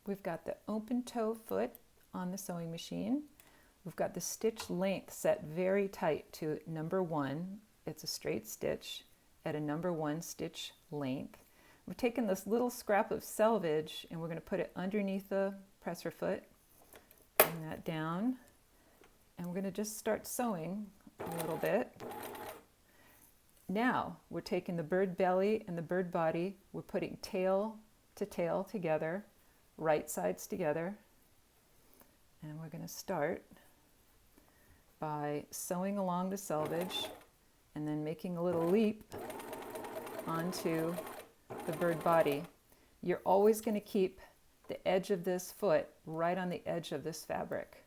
We've got the open toe foot on the sewing machine. We've got the stitch length set very tight to number 1. It's a straight stitch at a number 1 stitch length. We've taken this little scrap of selvage and we're going to put it underneath the presser foot. Bring that down. And we're going to just start sewing a little bit. Now we're taking the bird belly and the bird body. We're putting tail to tail together, right sides together. And we're going to start by sewing along the selvage and then making a little leap onto the bird body. You're always going to keep the edge of this foot right on the edge of this fabric.